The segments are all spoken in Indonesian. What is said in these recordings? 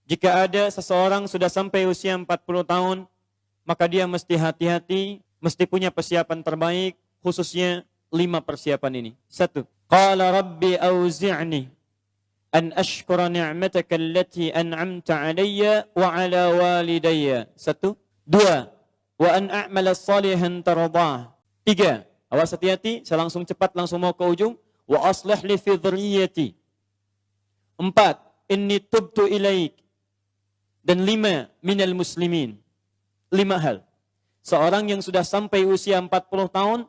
Jika ada seseorang sudah sampai usia 40 tahun, maka dia mesti hati-hati, mesti punya persiapan terbaik, khususnya 5 persiapan ini. 1. Qala rabbi auzi'ni an ashkura ni'mataka allati an'amta alayya wa ala walidayya. 1. 2. Wa an a'mala salihan tardah. 3. Awas hati-hati, saya langsung cepat langsung mau ke ujung. Wa aslih li fi dhurriyyati. 4. Inni tubtu ilaik. Dan 5. Minal muslimin. 5 hal. Seorang yang sudah sampai usia 40 tahun,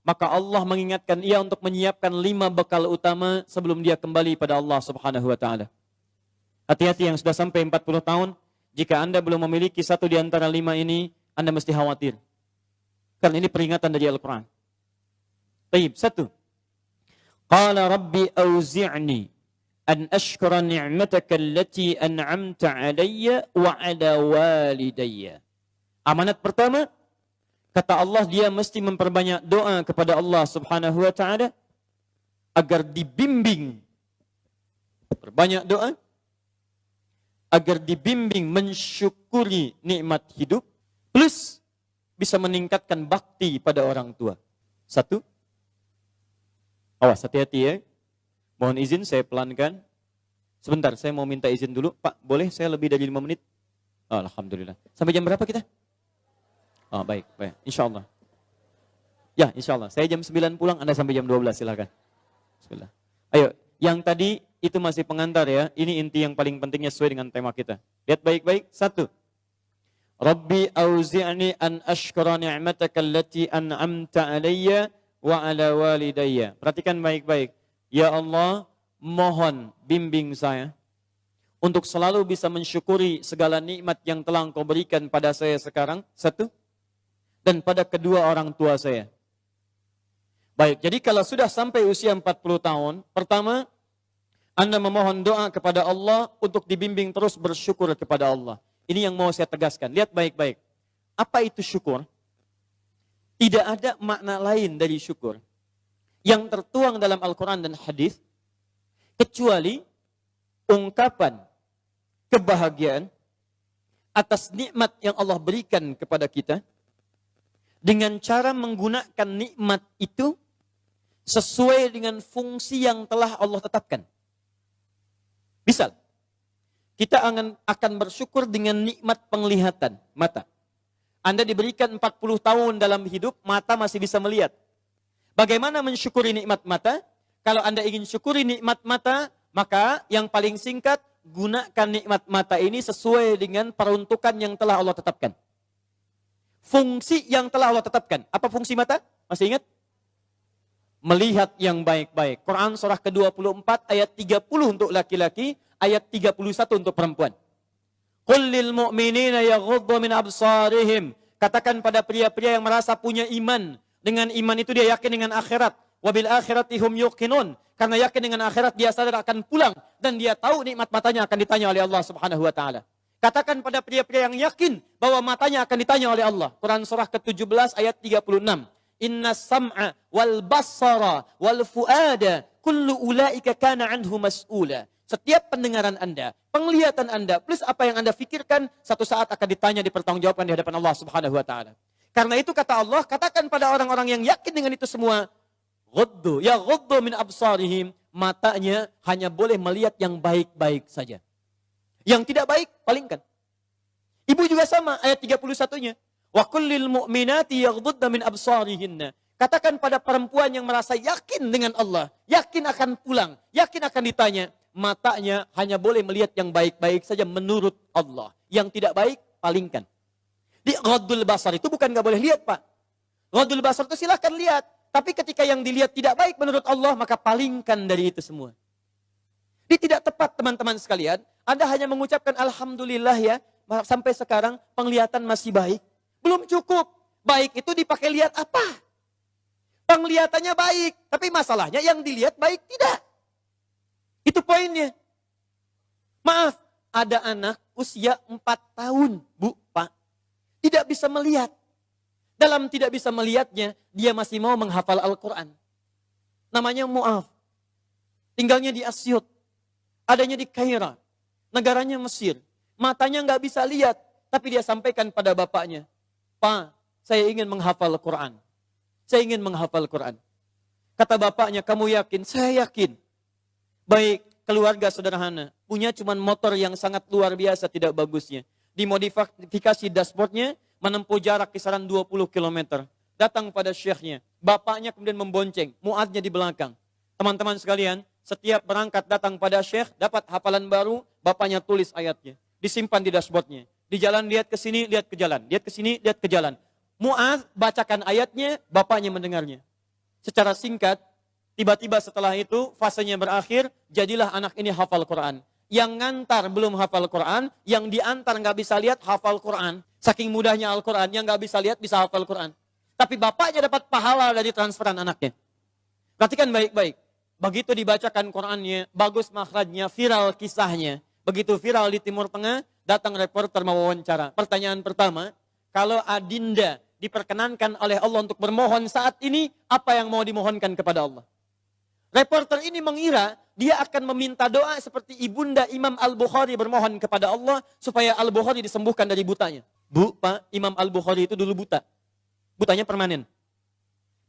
maka Allah mengingatkan ia untuk menyiapkan 5 bekal utama sebelum dia kembali pada Allah Subhanahu wa taala. Hati-hati yang sudah sampai 40 tahun, jika Anda belum memiliki satu di antara 5 ini, Anda mesti khawatir. Karena ini peringatan dari Al-Qur'an. Baik, 1. Qala rabbi auzi'ni an ashkura ni'mataka allati an'amta alayya wa ala walidayya. Amanat pertama, kata Allah, dia mesti memperbanyak doa kepada Allah Subhanahu wa taala agar dibimbing. Perbanyak doa agar dibimbing mensyukuri nikmat hidup plus bisa meningkatkan bakti pada orang tua. 1. Awas hati-hati ya. Mohon izin saya pelankan. Sebentar, saya mau minta izin dulu. Pak, boleh saya lebih dari 5 menit? Oh, alhamdulillah. Sampai jam berapa kita? Oh, baik. Insya Allah. Ya, insya Allah. Saya jam 9 pulang, Anda sampai jam 12, silakan. Bismillah. Ayo, yang tadi itu masih pengantar ya. Ini inti yang paling pentingnya sesuai dengan tema kita. Lihat baik-baik. 1. Rabbi auzi'ni an ashkura ni'mataka allati an'amta alayya wa ala walidayya. Perhatikan baik-baik. Ya Allah, mohon bimbing saya untuk selalu bisa mensyukuri segala nikmat yang telah Engkau berikan pada saya sekarang. 1. Dan pada kedua orang tua saya. Baik, jadi kalau sudah sampai usia 40 tahun, pertama, Anda memohon doa kepada Allah untuk dibimbing terus bersyukur kepada Allah. Ini yang mau saya tegaskan. Lihat baik-baik. Apa itu syukur? Tidak ada makna lain dari syukur yang tertuang dalam Al-Quran dan hadis kecuali ungkapan kebahagiaan atas nikmat yang Allah berikan kepada kita, dengan cara menggunakan nikmat itu sesuai dengan fungsi yang telah Allah tetapkan. Misal, kita akan bersyukur dengan nikmat penglihatan, mata. Anda diberikan 40 tahun dalam hidup, mata masih bisa melihat. Bagaimana mensyukuri nikmat mata? Kalau Anda ingin syukuri nikmat mata, maka yang paling singkat, gunakan nikmat mata ini sesuai dengan peruntukan yang telah Allah tetapkan. Fungsi yang telah Allah tetapkan. Apa fungsi mata? Masih ingat? Melihat yang baik-baik. Quran surah ke-24 ayat 30 untuk laki-laki, ayat 31 untuk perempuan. Qul lil mu'minina yaghuddu min absarihim. Katakan pada pria-pria yang merasa punya iman. Dengan iman itu dia yakin dengan akhirat. Wabil akhirati hum yuqinun. Karena yakin dengan akhirat dia sadar akan pulang. Dan dia tahu nikmat matanya akan ditanya oleh Allah Subhanahu wa ta'ala. Katakan pada pria-pria yang yakin bahwa matanya akan ditanya oleh Allah. Quran surah ke-17 ayat 36. Inna sam'a wal basara wal fuada kullu ulaika kana anhu mas'ula. Setiap pendengaran Anda, penglihatan Anda, plus apa yang Anda fikirkan, satu saat akan ditanya, dipertanggungjawabkan di hadapan Allah Subhanahu wa ta'ala. Karena itu kata Allah, katakan pada orang-orang yang yakin dengan itu semua, ghuddu min absarihim, matanya hanya boleh melihat yang baik-baik saja. Yang tidak baik, palingkan. Ibu juga sama, ayat 31-nya. Wa kullil mu'minati yaghdudna min absarihinna. Katakan pada perempuan yang merasa yakin dengan Allah, yakin akan pulang, yakin akan ditanya, matanya hanya boleh melihat yang baik-baik saja menurut Allah. Yang tidak baik, palingkan. Di ghaddul basar itu bukan nggak boleh lihat, Pak. Ghaddul basar itu silahkan lihat. Tapi ketika yang dilihat tidak baik menurut Allah, maka palingkan dari itu semua. Ini tidak tepat, teman-teman sekalian. Anda hanya mengucapkan Alhamdulillah ya, sampai sekarang penglihatan masih baik. Belum cukup. Baik itu dipakai lihat apa? Penglihatannya baik, tapi masalahnya yang dilihat baik tidak. Itu poinnya. Maaf, ada anak usia 4 tahun, Bu, Pak. Tidak bisa melihat. Dalam tidak bisa melihatnya, dia masih mau menghafal Al-Quran. Namanya Mu'af. Tinggalnya di Asyut. Adanya di Kaira. Negaranya Mesir. matanya nggak bisa lihat, tapi dia sampaikan pada bapaknya, "Pak, saya ingin menghafal Quran. Saya ingin menghafal Quran." Kata bapaknya, "Kamu yakin?" "Saya yakin." Baik, keluarga sederhana, punya cuman motor yang sangat luar biasa tidak bagusnya. Dimodifikasi dashboardnya, menempuh jarak kisaran 20 km. Datang pada syekhnya, bapaknya kemudian membonceng, Muadznya di belakang. Teman-teman sekalian, setiap berangkat datang pada syekh, dapat hafalan baru, bapaknya tulis ayatnya. Disimpan di dashboardnya. Di jalan lihat ke sini, lihat ke jalan. Lihat ke sini, lihat ke jalan. Muadz bacakan ayatnya, bapaknya mendengarnya. Secara singkat, tiba-tiba setelah itu, fasenya berakhir, jadilah anak ini hafal Quran. Yang ngantar belum hafal Quran, yang diantar nggak bisa lihat hafal Quran. Saking mudahnya Al-Quran, yang nggak bisa lihat bisa hafal Quran. Tapi bapaknya dapat pahala dari transferan anaknya. Perhatikan baik-baik. Begitu dibacakan Qurannya, bagus makhrajnya, viral kisahnya. Begitu viral di Timur Tengah, datang reporter mewawancara. Pertanyaan pertama, kalau Adinda diperkenankan oleh Allah untuk bermohon saat ini, apa yang mau dimohonkan kepada Allah? Reporter ini mengira dia akan meminta doa seperti ibunda Imam Al-Bukhari bermohon kepada Allah supaya Al-Bukhari disembuhkan dari butanya. Bu, Pak, Imam Al-Bukhari itu dulu buta. Butanya permanen.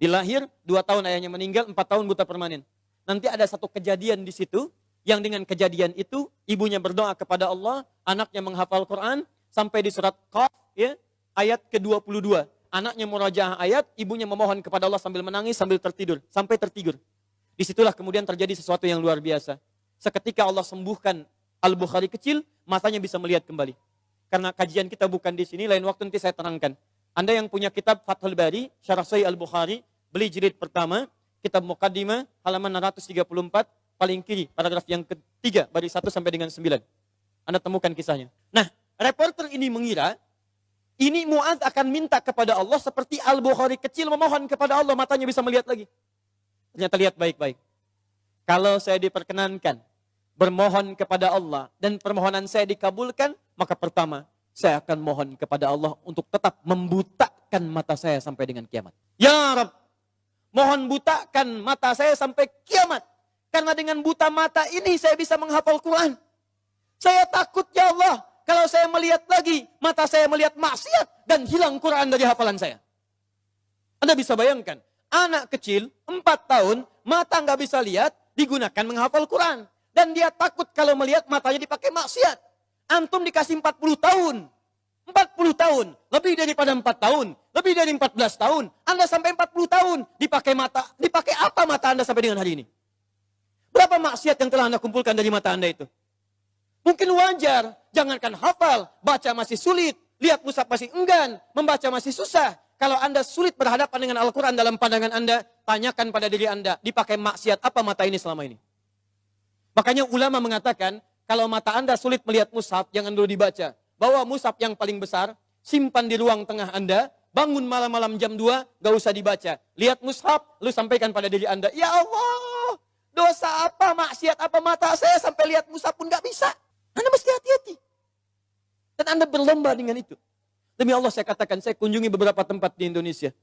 Dilahir, 2 tahun ayahnya meninggal, 4 tahun buta permanen. Nanti ada satu kejadian di situ, yang dengan kejadian itu, ibunya berdoa kepada Allah, anaknya menghafal Quran, sampai di surat Qaf, ya, ayat ke-22. Anaknya murajaah ayat, ibunya memohon kepada Allah sambil menangis, sambil tertidur. Sampai tertidur. Disitulah kemudian terjadi sesuatu yang luar biasa. Seketika Allah sembuhkan Al-Bukhari kecil, matanya bisa melihat kembali. Karena kajian kita bukan di sini, lain waktu nanti saya terangkan. Anda yang punya kitab Fathul Bari, Syarah Sahih Al-Bukhari, beli jilid pertama, kitab Muqaddimah, halaman 634, paling kiri, paragraf yang ketiga, baris 1 sampai dengan 9. Anda temukan kisahnya. Nah, reporter ini mengira, ini Muadz akan minta kepada Allah seperti Al-Bukhari kecil memohon kepada Allah, matanya bisa melihat lagi. Ternyata lihat baik-baik. Kalau saya diperkenankan bermohon kepada Allah dan permohonan saya dikabulkan, maka pertama, saya akan mohon kepada Allah untuk tetap membutakan mata saya sampai dengan kiamat. Ya Rabb, mohon butakan mata saya sampai kiamat. Karena dengan buta mata ini saya bisa menghafal Quran. Saya takut ya Allah, kalau saya melihat lagi, mata saya melihat maksiat dan hilang Quran dari hafalan saya. Anda bisa bayangkan, anak kecil 4 tahun, mata nggak bisa lihat, digunakan menghafal Quran. Dan dia takut kalau melihat matanya dipakai maksiat. Antum dikasih 40 tahun. 40 tahun. Lebih daripada 4 tahun. Lebih dari 14 tahun. Anda sampai 40 tahun. Dipakai mata. Dipakai apa mata Anda sampai dengan hari ini? Berapa maksiat yang telah Anda kumpulkan dari mata Anda itu? Mungkin wajar. Jangankan hafal. Baca masih sulit. Lihat mushaf masih enggan. Membaca masih susah. Kalau Anda sulit berhadapan dengan Al-Quran dalam pandangan Anda, tanyakan pada diri Anda. Dipakai maksiat apa mata ini selama ini? Makanya ulama mengatakan, kalau mata Anda sulit melihat mushaf, jangan dulu dibaca. Bawa mushaf yang paling besar, simpan di ruang tengah Anda, bangun malam-malam jam 2, gak usah dibaca. Lihat mushaf, lalu sampaikan pada diri Anda, ya Allah, dosa apa, maksiat apa mata saya sampai lihat mushaf pun gak bisa. Anda mesti hati-hati. Dan Anda berlomba dengan itu. Demi Allah saya katakan, saya kunjungi beberapa tempat di Indonesia.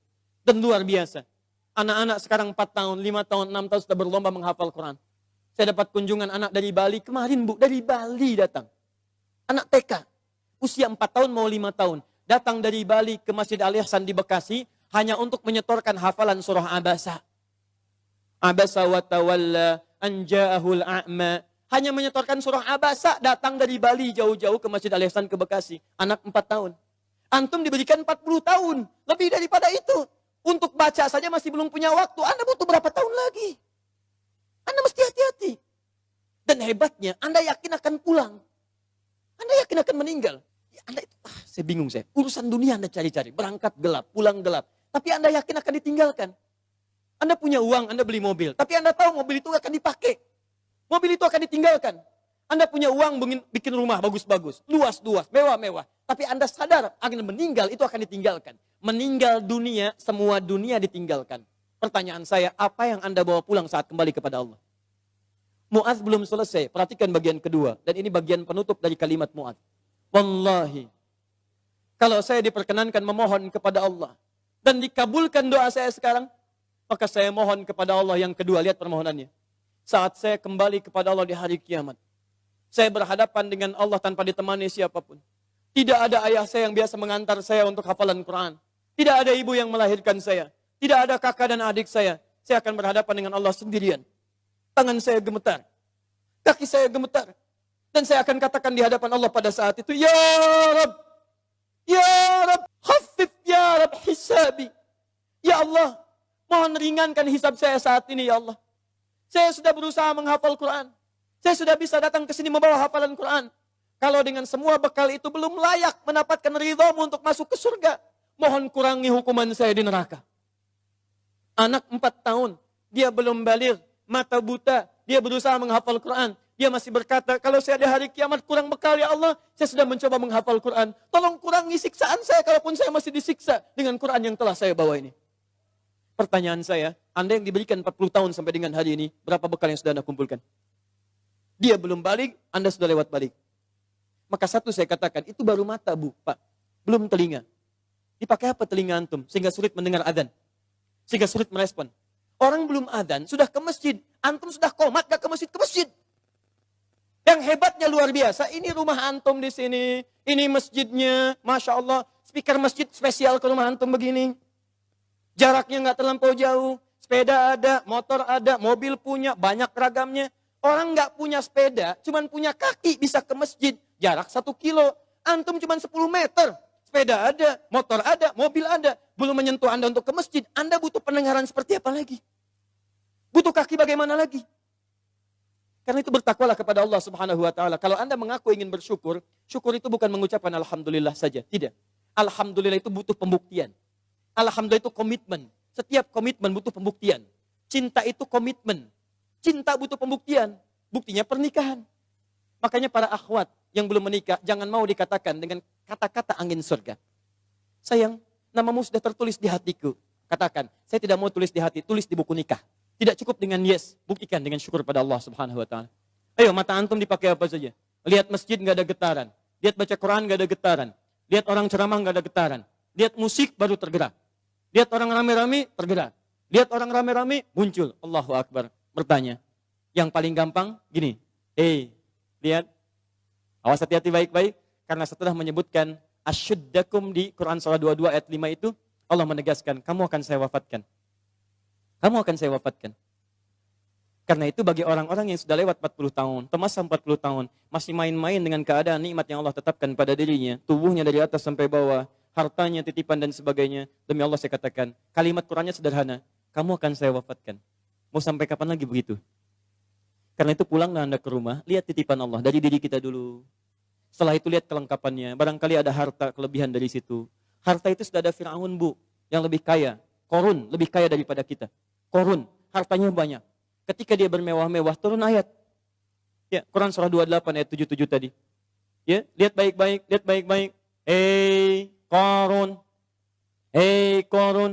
Dan luar biasa. Anak-anak sekarang 4 tahun, 5 tahun, 6 tahun sudah berlomba menghafal Quran. Saya dapat kunjungan anak dari Bali kemarin, Bu. Dari Bali datang. Anak TK. Usia 4 tahun mau 5 tahun. Datang dari Bali ke Masjid Al-Ihsan di Bekasi. Hanya untuk menyetorkan hafalan surah Abasa. Abasa wa tawalla anja'ahul a'ma. Hanya menyetorkan surah Abasa. Datang dari Bali jauh-jauh ke Masjid Al-Ihsan ke Bekasi. Anak 4 tahun. Antum diberikan 40 tahun. Lebih daripada itu. Untuk baca saja masih belum punya waktu. Anda butuh berapa tahun lagi? Anda mesti hati-hati. Dan hebatnya, Anda yakin akan pulang. Anda yakin akan meninggal. Ya, Anda itu, saya bingung saya. Urusan dunia Anda cari-cari. Berangkat gelap, pulang gelap. Tapi Anda yakin akan ditinggalkan. Anda punya uang, Anda beli mobil. Tapi Anda tahu mobil itu akan dipakai. Mobil itu akan ditinggalkan. Anda punya uang bikin rumah bagus-bagus. Luas-luas, mewah-mewah. Tapi Anda sadar akan meninggal, itu akan ditinggalkan. Meninggal dunia, semua dunia ditinggalkan. Pertanyaan saya, apa yang Anda bawa pulang saat kembali kepada Allah? Muadz belum selesai. Perhatikan bagian kedua. Dan ini bagian penutup dari kalimat Muadz. Wallahi, kalau saya diperkenankan memohon kepada Allah, dan dikabulkan doa saya sekarang, maka saya mohon kepada Allah yang kedua. Lihat permohonannya. Saat saya kembali kepada Allah di hari kiamat, Saya berhadapan dengan Allah tanpa ditemani siapapun. Tidak ada ayah saya yang biasa mengantar saya untuk hafalan Quran. Tidak ada ibu yang melahirkan saya. Tidak ada kakak dan adik saya. Saya akan berhadapan dengan Allah sendirian. Tangan saya gemetar. Kaki saya gemetar. Dan saya akan katakan di hadapan Allah pada saat itu, Ya Rab, Ya Rab, khafif Ya Rab hisabi. Ya Allah, mohon ringankan hisab saya saat ini ya Allah. Saya sudah berusaha menghafal Quran. Saya sudah bisa datang ke sini membawa hafalan Quran. Kalau dengan semua bekal itu belum layak mendapatkan ridhamu untuk masuk ke surga, mohon kurangi hukuman saya di neraka. Anak 4 tahun, dia belum baligh, mata buta, dia berusaha menghafal Quran. Dia masih berkata, kalau saya ada hari kiamat kurang bekal ya Allah, saya sudah mencoba menghafal Quran. Tolong kurangi siksaan saya kalaupun saya masih disiksa dengan Quran yang telah saya bawa ini. Pertanyaan saya, Anda yang diberikan 40 tahun sampai dengan hari ini, berapa bekal yang sudah Anda kumpulkan? Dia belum balik, Anda sudah lewat balik. Maka satu saya katakan, itu baru mata Bu, Pak. Belum telinga. Dipakai apa telinga antum? Sehingga sulit mendengar adzan. Sehingga sulit merespon. Orang belum adzan, sudah ke masjid. Antum sudah komat, gak ke masjid, ke masjid. Yang hebatnya luar biasa, ini rumah antum di sini. Ini masjidnya, Masya Allah. Speaker masjid spesial ke rumah antum begini. Jaraknya gak terlampau jauh. Sepeda ada, motor ada, mobil punya, banyak ragamnya. Orang gak punya sepeda, cuman punya kaki bisa ke masjid. Jarak 1 kilo. Antum cuman 10 meter. Sepeda ada, motor ada, mobil ada. Belum menyentuh Anda untuk ke masjid. Anda butuh pendengaran seperti apa lagi? Butuh kaki bagaimana lagi? Karena itu bertakwalah kepada Allah Subhanahu wa taala. Kalau Anda mengaku ingin bersyukur, syukur itu bukan mengucapkan alhamdulillah saja, tidak. Alhamdulillah itu butuh pembuktian. Alhamdulillah itu komitmen. Setiap komitmen butuh pembuktian. Cinta itu komitmen. Cinta butuh pembuktian. Buktinya pernikahan. Makanya para akhwat yang belum menikah, jangan mau dikatakan dengan kata-kata angin surga. Sayang, namamu sudah tertulis di hatiku. Katakan, saya tidak mau tulis di hati, tulis di buku nikah. Tidak cukup dengan yes, buktikan dengan syukur pada Allah Subhanahu wa taala. Ayo, mata antum dipakai apa saja? Lihat masjid enggak ada getaran. Lihat baca Quran enggak ada getaran. Lihat orang ceramah enggak ada getaran. Lihat musik baru tergerak. Lihat orang rame-rame tergerak. Lihat orang rame-rame muncul. Allahu Akbar. Bertanya. Yang paling gampang gini. Lihat. Awas hati-hati baik-baik. Karena setelah menyebutkan asyuddakum di Quran surah 22 ayat 5 itu, Allah menegaskan, kamu akan saya wafatkan. Kamu akan saya wafatkan. Karena itu bagi orang-orang yang sudah lewat 40 tahun, termasuk 40 tahun, masih main-main dengan keadaan nikmat yang Allah tetapkan pada dirinya, tubuhnya dari atas sampai bawah, hartanya, titipan dan sebagainya. Demi Allah saya katakan, kalimat Qurannya sederhana, kamu akan saya wafatkan. Mau sampai kapan lagi begitu? Karena itu pulanglah Anda ke rumah, lihat titipan Allah dari diri kita dulu. Setelah itu lihat kelengkapannya, barangkali ada harta kelebihan dari situ. Harta itu sudah ada Fir'aun Bu, yang lebih kaya. Korun, lebih kaya daripada kita. Korun, hartanya banyak. Ketika dia bermewah-mewah, turun ayat. Ya, Quran surah 28 ayat 77 tadi. Ya, lihat baik-baik, lihat baik-baik. Korun. Korun,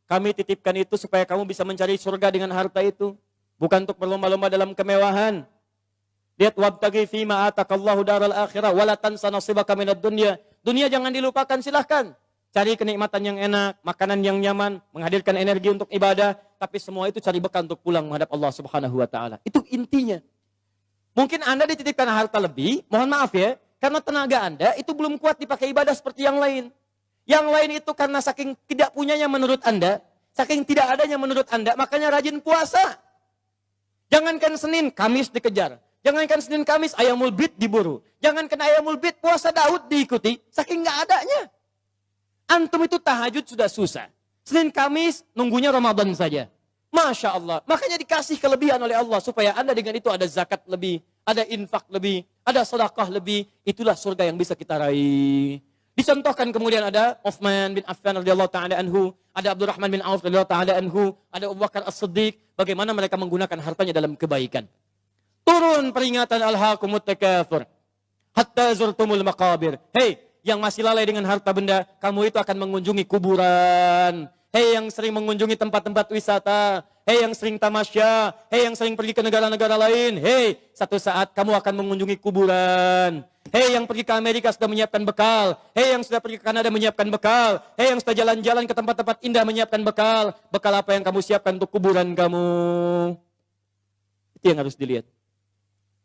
kami titipkan itu supaya kamu bisa mencari surga dengan harta itu. Bukan untuk berlomba-lomba dalam kemewahan. Lihat wabtaghi fima atakallahu daral akhirah wala tansa nasibaka minad dunya. Dunia jangan dilupakan, silahkan. Cari kenikmatan yang enak, makanan yang nyaman, menghadirkan energi untuk ibadah, tapi semua itu cari bekal untuk pulang menghadap Allah Subhanahu wa taala. Itu intinya. Mungkin Anda dititipkan harta lebih, mohon maaf ya, karena tenaga Anda itu belum kuat dipakai ibadah seperti yang lain. Yang lain itu karena saking tidak punyanya menurut Anda, saking tidak adanya menurut Anda, makanya rajin puasa. Jangankan Senin, Kamis dikejar. Jangankan Senin, Kamis, ayamul bid diburu. Jangankan ayamul bid, puasa Daud diikuti, saking nggak adanya. Antum itu tahajud sudah susah. Senin Kamis nunggunya Ramadan saja. Masya Allah. Makanya dikasih kelebihan oleh Allah. Supaya Anda dengan itu ada zakat lebih. Ada infak lebih. Ada sedekah lebih. Itulah surga yang bisa kita raih. Dicontohkan kemudian ada Uthman bin Affan radhiyallahu ta'ala anhu. Ada Abdurrahman bin Auf radhiyallahu ta'ala anhu. Ada Abu Bakar As-Siddiq. Bagaimana mereka menggunakan hartanya dalam kebaikan. Turun peringatan alhaakumut takatsur. Hatta zurtumul maqabir. Hei, yang masih lalai dengan harta benda, kamu itu akan mengunjungi kuburan. Hei yang sering mengunjungi tempat-tempat wisata. Hei yang sering tamasya. Hei yang sering pergi ke negara-negara lain. Hei, satu saat kamu akan mengunjungi kuburan. Hei yang pergi ke Amerika sudah menyiapkan bekal. Hei yang sudah pergi ke Kanada menyiapkan bekal. Hei yang sudah jalan-jalan ke tempat-tempat indah menyiapkan bekal. Bekal apa yang kamu siapkan untuk kuburan kamu? Itu yang harus dilihat.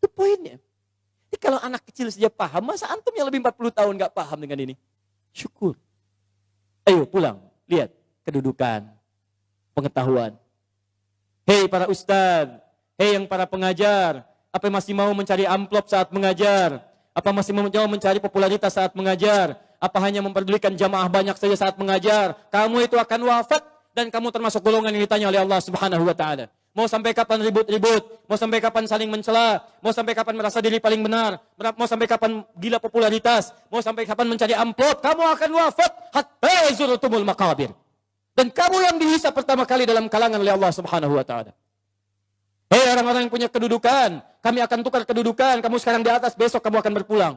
Itu poinnya. Jadi kalau anak kecil saja paham, masa antum yang lebih 40 tahun nggak paham dengan ini? Syukur. Ayo pulang, lihat kedudukan, pengetahuan. Hei para ustadz, hei yang para pengajar, apa masih mau mencari amplop saat mengajar? Apa masih mau mencari popularitas saat mengajar? Apa hanya memperdulikan jamaah banyak saja saat mengajar? Kamu itu akan wafat dan kamu termasuk golongan yang ditanya oleh Allah Subhanahu wa taala. Mau sampai kapan ribut-ribut? Mau sampai kapan saling mencela? Mau sampai kapan merasa diri paling benar? Mau sampai kapan gila popularitas? Mau sampai kapan mencari amplop? Kamu akan wafat hatta zurtumul maqabir. Dan kamu yang dihisab pertama kali dalam kalangan oleh Allah Subhanahu wa taala. Hei orang-orang yang punya kedudukan, kami akan tukar kedudukan. Kamu sekarang di atas, besok kamu akan berpulang.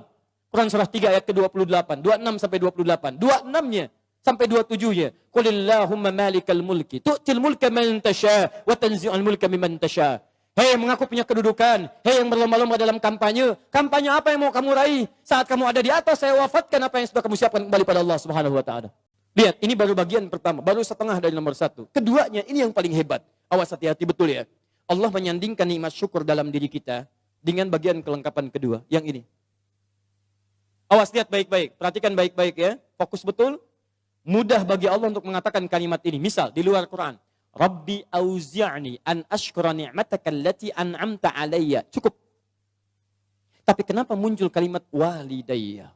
Quran surah 3 ayat ke-28, 26 sampai 28. 26-nya sampai 27-nya. Qulillahumma malikal mulki, tu'til mulka man tasha wa tanzi'ul mulka mimman tasha. Hei yang mengaku punya kedudukan, hei yang berlomba-lomba dalam kampanye. Kampanye apa yang mau kamu raih? Saat kamu ada di atas, saya wafatkan apa yang sudah kamu siapkan kembali pada Allah Subhanahu wa taala. Lihat, ini baru bagian pertama, baru setengah dari nomor 1. Keduanya, ini yang paling hebat. Awas hati-hati betul ya. Allah menyandingkan nikmat syukur dalam diri kita dengan bagian kelengkapan kedua, yang ini. Awas, lihat baik-baik, perhatikan baik-baik ya, fokus betul. Mudah bagi Allah untuk mengatakan kalimat ini. Misal di luar Quran, Rabbi auzi'ni an ashkura ni'mataka allati an'amta alayya. Cukup. Tapi kenapa muncul kalimat walidayya?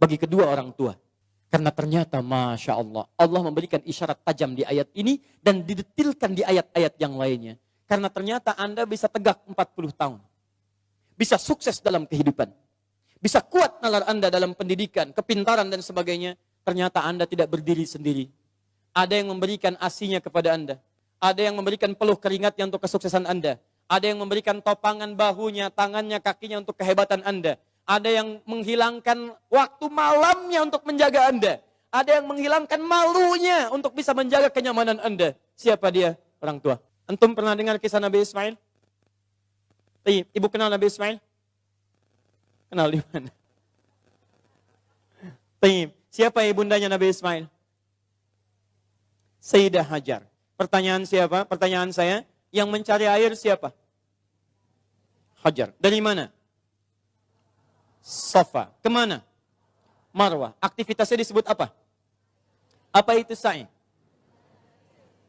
Bagi kedua orang tua. Karena ternyata Masya Allah, Allah memberikan isyarat tajam di ayat ini dan didetilkan di ayat-ayat yang lainnya. Karena ternyata Anda bisa tegak 40 tahun. Bisa sukses dalam kehidupan. Bisa kuat nalar Anda dalam pendidikan, kepintaran dan sebagainya. Ternyata Anda tidak berdiri sendiri. Ada yang memberikan asinya kepada Anda. Ada yang memberikan peluh keringatnya untuk kesuksesan Anda. Ada yang memberikan topangan bahunya, tangannya, kakinya untuk kehebatan Anda. Ada yang menghilangkan waktu malamnya untuk menjaga Anda. Ada yang menghilangkan malunya untuk bisa menjaga kenyamanan Anda. Siapa dia? Orang tua. Antum pernah dengar kisah Nabi Ismail? Ibu kenal Nabi Ismail? Kenal di mana? Siapa ibundanya Nabi Ismail? Sayyidah Hajar. Pertanyaan siapa? Pertanyaan saya, yang mencari air siapa? Hajar. Dari mana? Safa. Kemana? Marwah. Aktivitasnya disebut apa? Apa itu sa'i?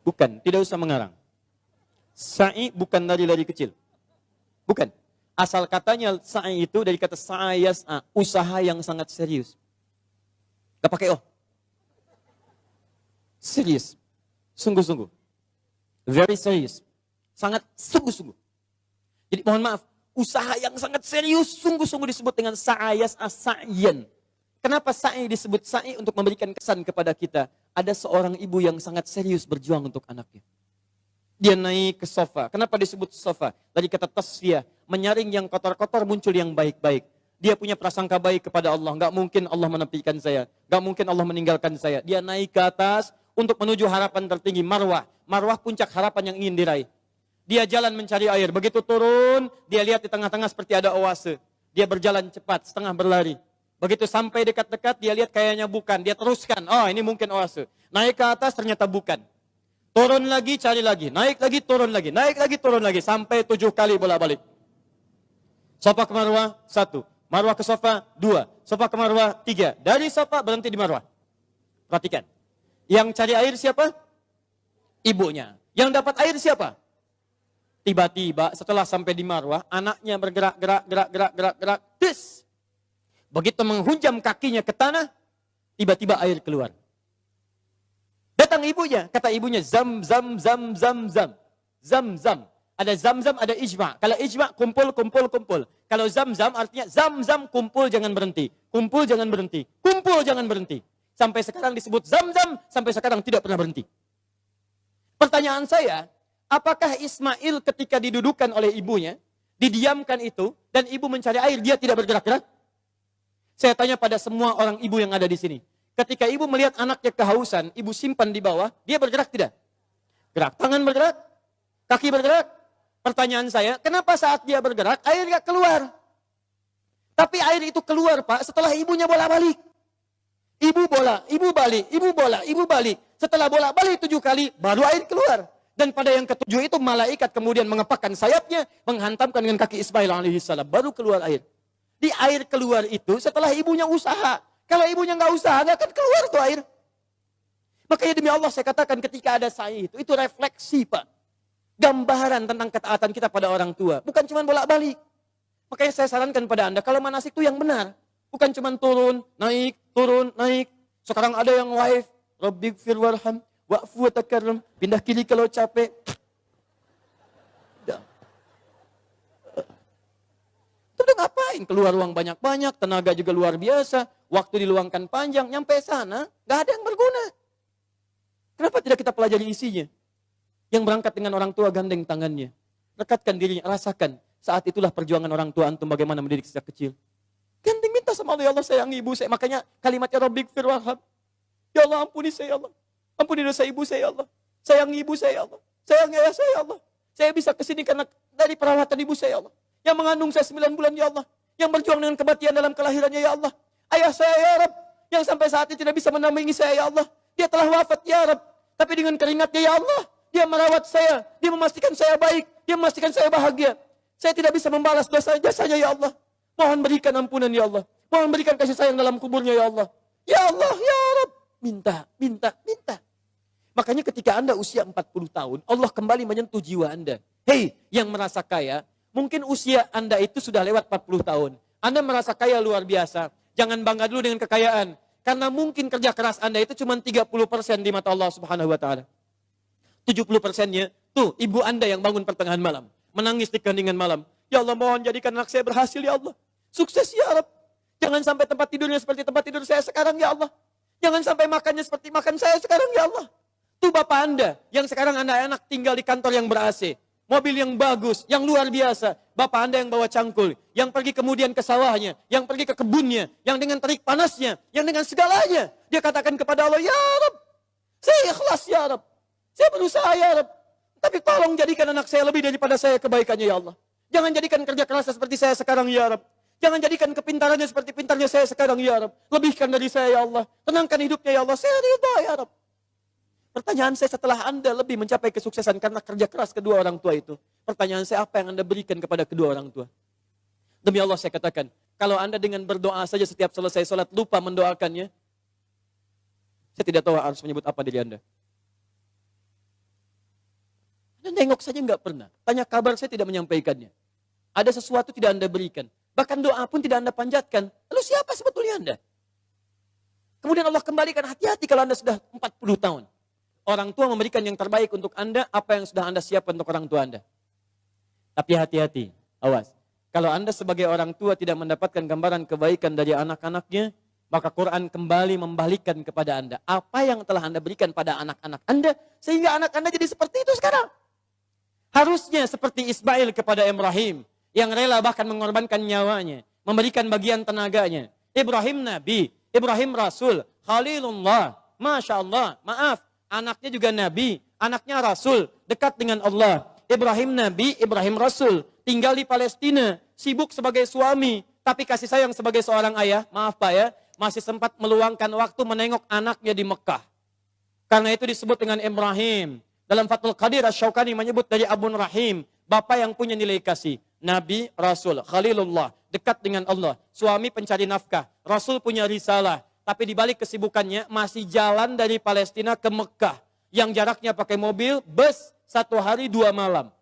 Bukan, tidak usah mengarang. Sa'i bukan lari-lari kecil. Bukan. Asal katanya sa'i itu dari kata sa'ayas'a, usaha yang sangat serius. Gak pakai oh. Serius. Sungguh-sungguh. Very serious. Sangat sungguh-sungguh. Jadi mohon maaf, usaha yang sangat serius, sungguh-sungguh disebut dengan sa'ayas as-sa'yan. Kenapa sa'i disebut sa'i? Untuk memberikan kesan kepada kita. Ada seorang ibu yang sangat serius berjuang untuk anaknya. Dia naik ke sofa. Kenapa disebut sofa? Dari kata tasfiyah. Menyaring yang kotor-kotor, muncul yang baik-baik. Dia punya prasangka baik kepada Allah. Gak mungkin Allah menepikan saya. Gak mungkin Allah meninggalkan saya. Dia naik ke atas untuk menuju harapan tertinggi, marwah. Marwah puncak harapan yang ingin diraih. Dia jalan mencari air. Begitu turun, dia lihat di tengah-tengah seperti ada oase. Dia berjalan cepat, setengah berlari. Begitu sampai dekat-dekat, dia lihat kayaknya bukan. Dia teruskan, oh ini mungkin oase. Naik ke atas, ternyata bukan. Turun lagi, cari lagi. Naik lagi, turun lagi. Naik lagi, turun lagi. Sampai 7 kali bolak-balik. Sofa ke Marwah, 1. Marwah ke Sofa, 2. Sofa ke Marwah, 3. Dari Sofa, berhenti di Marwah. Perhatikan. Yang cari air siapa? Ibunya. Yang dapat air siapa? Tiba-tiba setelah sampai di Marwah, anaknya bergerak. Tis. Begitu menghunjam kakinya ke tanah, tiba-tiba air keluar. Datang ibunya, kata ibunya, zam. Ada zam, ada ijma. Kalau ijma, kumpul. Kalau zam, artinya zam, kumpul jangan berhenti. Kumpul jangan berhenti. Sampai sekarang disebut zam, sampai sekarang tidak pernah berhenti. Pertanyaan saya, apakah Ismail ketika didudukan oleh ibunya, didiamkan itu, dan ibu mencari air, dia tidak bergerak-gerak? Saya tanya pada semua orang ibu yang ada di sini. Ketika ibu melihat anaknya kehausan, ibu simpan di bawah, dia bergerak tidak? Gerak. Tangan bergerak? Kaki bergerak? Pertanyaan saya, kenapa saat dia bergerak, air tidak keluar? Tapi air itu keluar, Pak, setelah ibunya bolak-balik. Ibu bola, ibu balik, ibu bola, ibu balik. Setelah bolak-balik 7 kali, baru air keluar. Dan pada yang ke-7 itu malaikat kemudian mengepakkan sayapnya, menghantamkan dengan kaki Ismail alaihissalam. Baru keluar air. Di air keluar itu setelah ibunya usaha. Kalau ibunya nggak usaha, nggak akan keluar tuh air. Makanya demi Allah saya katakan ketika ada sa'i itu refleksi Pak. Gambaran tentang ketaatan kita pada orang tua. Bukan cuma bolak-balik. Makanya saya sarankan pada Anda, kalau manasik itu yang benar. Bukan cuma turun, naik. Sekarang ada yang waif. Rabbighfir warham, wa'fu wa takarram. Pindah kiri kalau capek. Itu ngapain? Keluar uang banyak-banyak, tenaga juga luar biasa. Waktu diluangkan panjang, nyampe sana, nggak ada yang berguna. Kenapa tidak kita pelajari isinya? Yang berangkat dengan orang tua gandeng tangannya. Rekatkan dirinya, rasakan. Saat itulah perjuangan orang tua antum bagaimana mendidik sejak kecil. Gandeng minta sama Allah, ya Allah sayangi ibu saya. Makanya kalimatnya Rabbighfir warham. Ya Allah ampuni saya ya Allah. Ampuni dosa ibu saya ya Allah. Sayangi ibu saya ya Allah. Sayangi ayah saya ya Allah. Saya bisa kesini karena dari perawatan ibu saya ya Allah. Yang mengandung saya 9 bulan ya Allah. Yang berjuang dengan kematian dalam kelahirannya ya Allah. Ayah saya ya Rabb. Yang sampai saat ini tidak bisa menampingi saya ya Allah. Dia telah wafat ya Rabb. Tapi dengan keringatnya ya Allah, dia merawat saya, dia memastikan saya baik, dia memastikan saya bahagia. Saya tidak bisa membalas dosa jasanya ya Allah. Mohon berikan ampunan ya Allah. Mohon berikan kasih sayang dalam kuburnya ya Allah. Ya Allah, ya Rabb. Minta. Makanya ketika Anda usia 40 tahun, Allah kembali menyentuh jiwa Anda. Hei, yang merasa kaya, mungkin usia Anda itu sudah lewat 40 tahun. Anda merasa kaya luar biasa. Jangan bangga dulu dengan kekayaan. Karena mungkin kerja keras Anda itu cuma 30% di mata Allah Subhanahu wa taala. 70%-nya tuh ibu Anda yang bangun pertengahan malam, menangis di keheningan malam. Ya Allah, mohon jadikan anak saya berhasil ya Allah. Sukses ya Rabb. Jangan sampai tempat tidurnya seperti tempat tidur saya sekarang ya Allah. Jangan sampai makannya seperti makan saya sekarang ya Allah. Tuh Bapak Anda yang sekarang anak-anak tinggal di kantor yang ber-AC. Mobil yang bagus, yang luar biasa. Bapak Anda yang bawa cangkul, yang pergi kemudian ke sawahnya, yang pergi ke kebunnya, yang dengan terik panasnya, yang dengan segalanya. Dia katakan kepada Allah, ya Rabb, saya ikhlas ya Rabb. Saya berusaha ya Rabb. Tapi tolong jadikan anak saya lebih daripada saya kebaikannya ya Allah. Jangan jadikan kerja kerasnya seperti saya sekarang ya Rabb. Jangan jadikan kepintarannya seperti pintarnya saya sekarang ya Rabb. Lebihkan dari saya ya Allah. Tenangkan hidupnya ya Allah. Saya ridha ya Rabb. Pertanyaan saya setelah Anda lebih mencapai kesuksesan karena kerja keras kedua orang tua itu. Pertanyaan saya, apa yang Anda berikan kepada kedua orang tua? Demi Allah saya katakan, kalau Anda dengan berdoa saja setiap selesai sholat lupa mendoakannya, saya tidak tahu harus menyebut apa diri Anda. Anda nengok saja nggak pernah. Tanya kabar saya tidak menyampaikannya. Ada sesuatu tidak Anda berikan. Bahkan doa pun tidak Anda panjatkan. Lalu siapa sebetulnya Anda? Kemudian Allah kembalikan, hati-hati kalau Anda sudah 40 tahun. Orang tua memberikan yang terbaik untuk Anda, apa yang sudah Anda siapkan untuk orang tua Anda. Tapi hati-hati, awas. Kalau Anda sebagai orang tua tidak mendapatkan gambaran kebaikan dari anak-anaknya, maka Quran kembali membalikkan kepada Anda. Apa yang telah Anda berikan pada anak-anak Anda, sehingga anak Anda jadi seperti itu sekarang. Harusnya seperti Ismail kepada Ibrahim, yang rela bahkan mengorbankan nyawanya, memberikan bagian tenaganya. Ibrahim Nabi, Ibrahim Rasul, Khalilullah, Masya Allah, maaf. Anaknya juga Nabi, anaknya Rasul, dekat dengan Allah. Ibrahim Nabi, Ibrahim Rasul, tinggal di Palestina, sibuk sebagai suami, tapi kasih sayang sebagai seorang ayah, maaf Pak ya, masih sempat meluangkan waktu menengok anaknya di Mekah. Karena itu disebut dengan Ibrahim. Dalam Fathul Qadir, Asy-Syaukani menyebut dari Abun Rahim, bapak yang punya nilai kasih. Nabi, Rasul, Khalilullah, dekat dengan Allah. Suami pencari nafkah, Rasul punya risalah. Tapi di balik kesibukannya masih jalan dari Palestina ke Mekah. Yang jaraknya pakai mobil, bus, 1 hari 2 malam.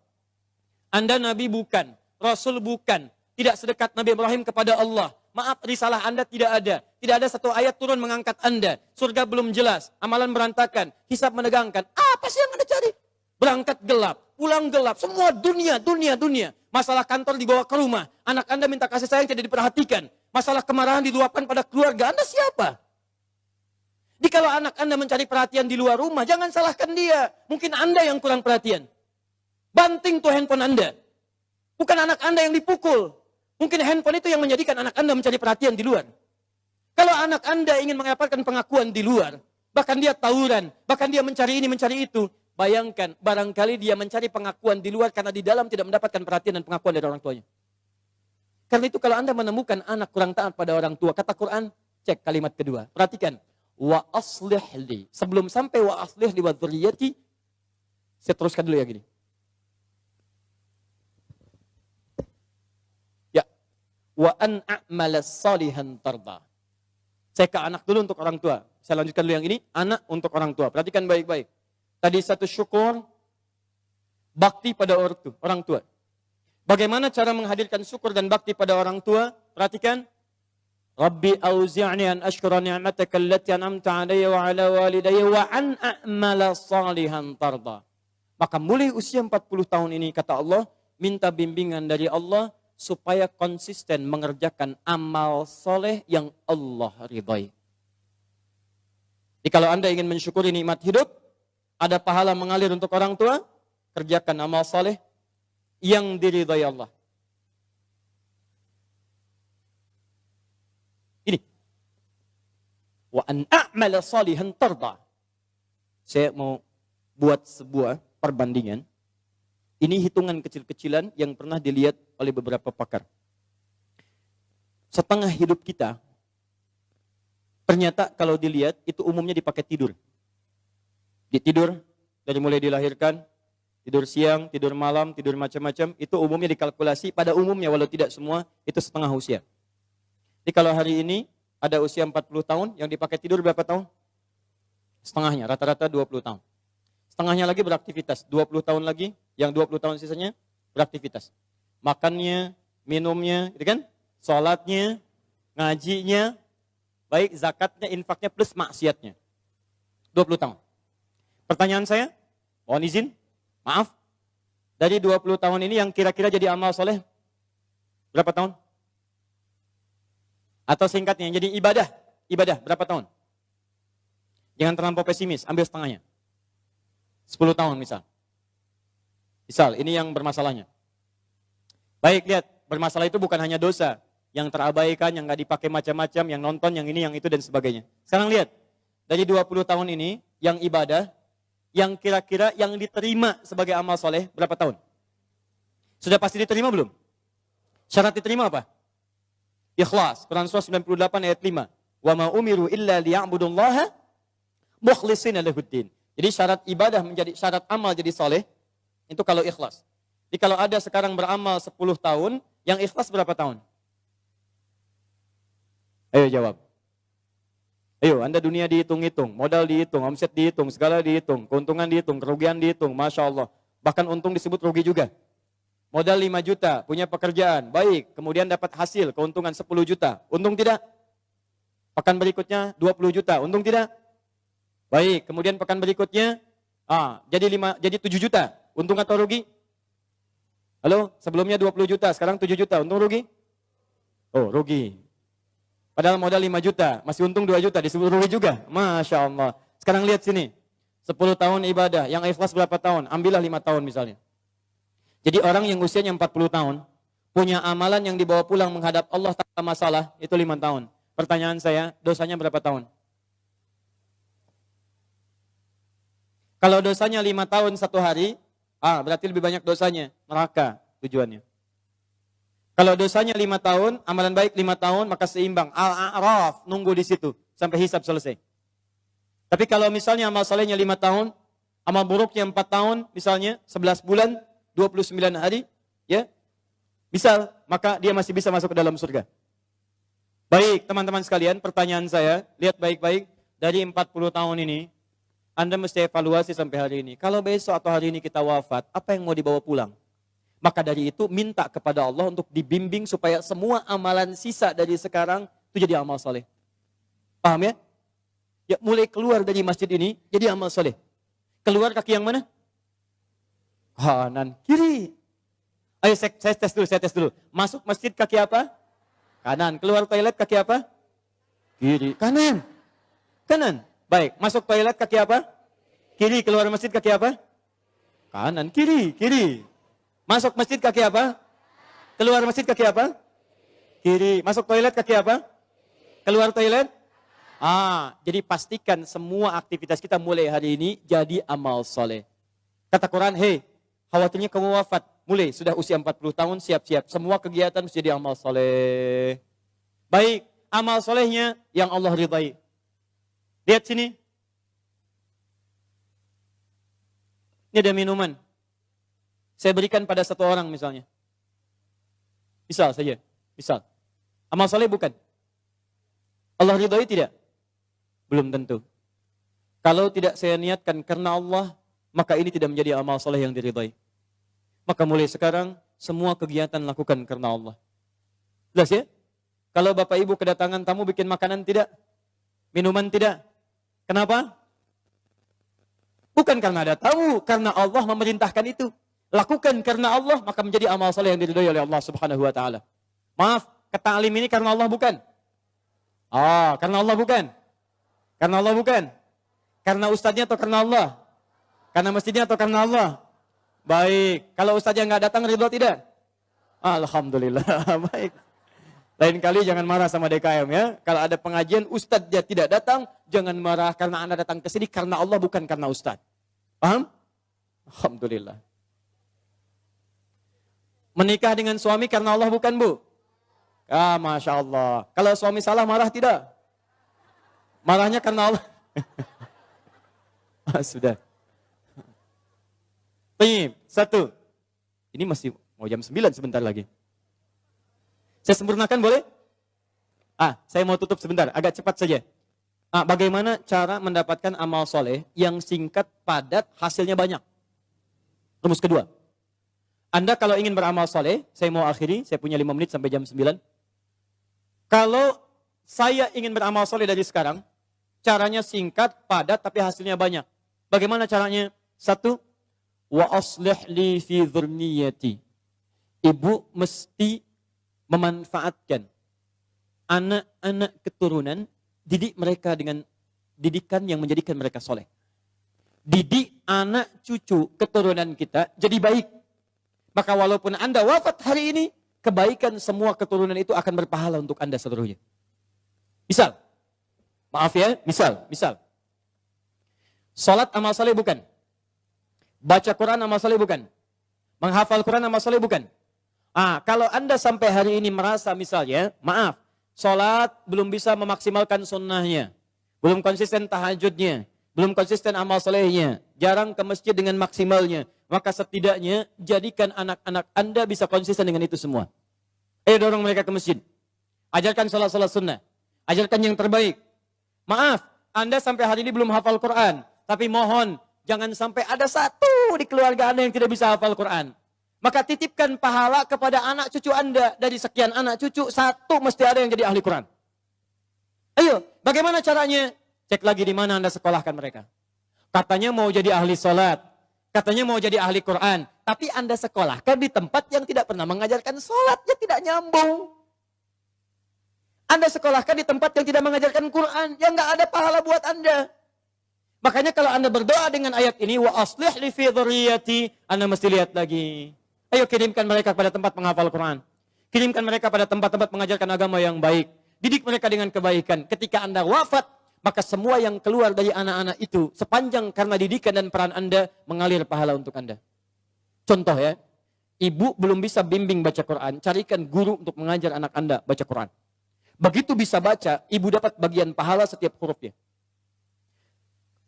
Anda Nabi bukan, Rasul bukan. Tidak sedekat Nabi Ibrahim kepada Allah. Maaf, risalah Anda tidak ada. Tidak ada satu ayat turun mengangkat Anda. Surga belum jelas, amalan berantakan, hisab menegangkan. Apa sih yang Anda cari? Berangkat gelap, pulang gelap, semua dunia. Masalah kantor dibawa ke rumah. Anak Anda minta kasih sayang tidak diperhatikan. Masalah kemarahan diluapkan pada keluarga. Anda siapa? Jikalau anak Anda mencari perhatian di luar rumah, jangan salahkan dia. Mungkin Anda yang kurang perhatian. Banting tuh handphone Anda. Bukan anak Anda yang dipukul. Mungkin handphone itu yang menjadikan anak Anda mencari perhatian di luar. Kalau anak Anda ingin mendapatkan pengakuan di luar, bahkan dia tawuran, bahkan dia mencari ini, mencari itu, bayangkan, barangkali dia mencari pengakuan di luar karena di dalam tidak mendapatkan perhatian dan pengakuan dari orang tuanya. Karena itu kalau Anda menemukan anak kurang taat pada orang tua, kata Quran, cek kalimat kedua. Perhatikan. Wa aslih li. Sebelum sampai wa aslih li wa dzurriyyati, saya teruskan dulu ya gini. Ya. wa an a'mala salihan tarda. Saya ke anak dulu untuk orang tua. Saya lanjutkan dulu yang ini, anak untuk orang tua. Perhatikan baik-baik. Tadi satu syukur, bakti pada orang tua. Bagaimana cara menghadirkan syukur dan bakti pada orang tua? Perhatikan. Rabbi auzi'ni an ashkura ni'mataka allati an'amta 'alayya wa 'ala walidayya wa an a'mala salihan tarda. Maka mulai usia 40 tahun ini kata Allah, minta bimbingan dari Allah supaya konsisten mengerjakan amal soleh yang Allah ridhai. Jadi kalau Anda ingin mensyukuri nikmat hidup, ada pahala mengalir untuk orang tua, kerjakan amal soleh yang diridhai Allah. Ini. Wa an a'mala salihan tarda. Saya mau buat sebuah perbandingan. Ini hitungan kecil-kecilan yang pernah dilihat oleh beberapa pakar. Setengah hidup kita, ternyata kalau dilihat itu umumnya dipakai tidur. Tidur dari mulai dilahirkan, tidur siang, tidur malam, tidur macam-macam, itu umumnya dikalkulasi, pada umumnya walau tidak semua, itu setengah usia. Jadi kalau hari ini ada usia 40 tahun, yang dipakai tidur berapa tahun? Setengahnya, rata-rata 20 tahun. Setengahnya lagi beraktivitas, 20 tahun lagi, yang 20 tahun sisanya beraktivitas. Makannya, minumnya, gitu kan? Sholatnya, ngajinya, baik zakatnya, infaknya, plus maksiatnya. 20 tahun. Pertanyaan saya, mohon izin, maaf, dari 20 tahun ini yang kira-kira jadi amal soleh, berapa tahun? Atau singkatnya, yang jadi ibadah, berapa tahun? Jangan terlampau pesimis, ambil setengahnya. 10 tahun misal. Misal, ini yang bermasalahnya. Baik, lihat, bermasalah itu bukan hanya dosa, yang terabaikan, yang nggak dipakai macam-macam, yang nonton, yang ini, yang itu, dan sebagainya. Sekarang lihat, dari 20 tahun ini, yang ibadah, yang kira-kira yang diterima sebagai amal soleh, berapa tahun? Sudah pasti diterima belum? Syarat diterima apa? Ikhlas, Quran surah 98 ayat 5. Wa ma umiru illa liya'budullaha mukhlishina lahuddin. Jadi syarat ibadah menjadi syarat amal jadi soleh, itu kalau ikhlas. Jadi kalau ada sekarang beramal 10 tahun, yang ikhlas berapa tahun? Ayo jawab. Ayo, Anda dunia dihitung-hitung, modal dihitung, omset dihitung, segala dihitung, keuntungan dihitung, kerugian dihitung, Masya Allah. Bahkan untung disebut rugi juga. Modal 5 juta, punya pekerjaan, baik, kemudian dapat hasil, keuntungan 10 juta. Untung tidak? Pekan berikutnya 20 juta, untung tidak? Baik, kemudian pekan berikutnya jadi 7 juta. Untung atau rugi? Halo, sebelumnya 20 juta, sekarang 7 juta. Untung rugi? Oh, rugi. Padahal modal 5 juta, masih untung 2 juta, disebut rugi juga. Masya Allah. Sekarang lihat sini. 10 tahun ibadah, yang ikhlas berapa tahun? Ambillah 5 tahun misalnya. Jadi orang yang usianya 40 tahun, punya amalan yang dibawa pulang menghadap Allah tanpa masalah, itu 5 tahun. Pertanyaan saya, dosanya berapa tahun? Kalau dosanya 5 tahun 1 hari, berarti lebih banyak dosanya, neraka tujuannya. Kalau dosanya 5 tahun, amalan baik 5 tahun, maka seimbang. Al-A'raf, nunggu di situ sampai hisab selesai. Tapi kalau misalnya amal solehnya 5 tahun, amal buruknya 4 tahun, misalnya 11 bulan, 29 hari, ya, misal, maka dia masih bisa masuk ke dalam surga. Baik, teman-teman sekalian, pertanyaan saya, lihat baik-baik, dari 40 tahun ini, Anda mesti evaluasi sampai hari ini. Kalau besok atau hari ini kita wafat, apa yang mau dibawa pulang? Maka dari itu minta kepada Allah untuk dibimbing supaya semua amalan sisa dari sekarang itu jadi amal soleh. Paham ya? Ya mulai keluar dari masjid ini jadi amal soleh. Keluar kaki yang mana? Kanan, kiri. Ayo saya tes dulu. Masuk masjid kaki apa? Kanan. Keluar toilet kaki apa? Kiri. Kanan. Kanan. Baik, masuk toilet kaki apa? Kiri, keluar masjid kaki apa? Kanan, kiri, kiri. Masuk masjid kaki apa? Keluar masjid kaki apa? Kiri. Masuk toilet kaki apa? Keluar toilet? Jadi pastikan semua aktivitas kita mulai hari ini jadi amal soleh. Kata Quran, hei, khawatirnya kamu wafat. Mulai, sudah usia 40 tahun, siap-siap. Semua kegiatan mesti jadi amal soleh. Baik, amal solehnya yang Allah ridhai. Lihat sini. Ini ada minuman. Saya berikan pada satu orang misalnya. Misal saja. Misal. Amal soleh bukan? Allah ridhoi tidak? Belum tentu. Kalau tidak saya niatkan karena Allah, maka ini tidak menjadi amal soleh yang diridhoi. Maka mulai sekarang, semua kegiatan lakukan karena Allah. Jelas ya? Kalau Bapak Ibu kedatangan tamu bikin makanan tidak? Minuman tidak? Kenapa? Bukan karena ada tamu, karena Allah memerintahkan itu. Lakukan karena Allah, maka menjadi amal soleh yang diridhoi oleh Allah Subhanahu wa taala. Maaf, keta'lim ini karena Allah bukan? Karena Allah bukan? Karena Allah bukan? Karena ustadznya atau karena Allah? Karena masjidnya atau karena Allah? Baik, kalau ustadznya nggak datang ridho tidak? Alhamdulillah, baik. Lain kali jangan marah sama DKM ya. Kalau ada pengajian ustadznya tidak datang, jangan marah karena Anda datang ke sini karena Allah bukan karena ustadz. Paham? Alhamdulillah. Menikah dengan suami karena Allah bukan, Bu? Masya Allah. Kalau suami salah marah tidak? Marahnya karena Allah. Sudah. Baik, satu. Ini masih mau jam 9 sebentar lagi. Saya sempurnakan boleh? Saya mau tutup sebentar, agak cepat saja. Bagaimana cara mendapatkan amal soleh yang singkat, padat, hasilnya banyak? Rumus kedua. Anda kalau ingin beramal soleh, saya mau akhiri, saya punya 5 menit sampai jam 9. Kalau saya ingin beramal soleh dari sekarang, caranya singkat, padat, tapi hasilnya banyak. Bagaimana caranya? Satu, wa aslih li fi dzurniyyati. Ibu mesti memanfaatkan anak-anak keturunan, didik mereka dengan didikan yang menjadikan mereka soleh. Didik anak cucu keturunan kita jadi baik. Maka walaupun Anda wafat hari ini, kebaikan semua keturunan itu akan berpahala untuk Anda seluruhnya. Misal, maaf ya, misal. Salat amal saleh bukan? Baca Quran amal saleh bukan? Menghafal Quran amal saleh bukan? Kalau Anda sampai hari ini merasa misalnya, maaf, salat belum bisa memaksimalkan sunnahnya, belum konsisten tahajudnya, belum konsisten amal salehnya, jarang ke masjid dengan maksimalnya, maka setidaknya jadikan anak-anak Anda bisa konsisten dengan itu semua. Dorong mereka ke masjid. Ajarkan salat-salat sunnah. Ajarkan yang terbaik. Maaf, Anda sampai hari ini belum hafal Quran. Tapi mohon, jangan sampai ada satu di keluarga Anda yang tidak bisa hafal Quran. Maka titipkan pahala kepada anak cucu Anda. Dari sekian anak cucu, satu mesti ada yang jadi ahli Quran. Ayo, bagaimana caranya? Cek lagi di mana Anda sekolahkan mereka. Katanya mau jadi ahli salat. Katanya mau jadi ahli Quran. Tapi Anda sekolahkan di tempat yang tidak pernah mengajarkan salat. Ya tidak nyambung. Anda sekolahkan di tempat yang tidak mengajarkan Quran. Ya nggak ada pahala buat Anda. Makanya kalau Anda berdoa dengan ayat ini, wa aslih li fi dzurriyyati, Anda mesti lihat lagi. Ayo kirimkan mereka pada tempat menghafal Quran. Kirimkan mereka pada tempat-tempat mengajarkan agama yang baik. Didik mereka dengan kebaikan. Ketika Anda wafat, maka semua yang keluar dari anak-anak itu, sepanjang karena didikan dan peran Anda, mengalir pahala untuk Anda. Contoh ya, ibu belum bisa bimbing baca Quran, carikan guru untuk mengajar anak Anda baca Quran. Begitu bisa baca, ibu dapat bagian pahala setiap hurufnya.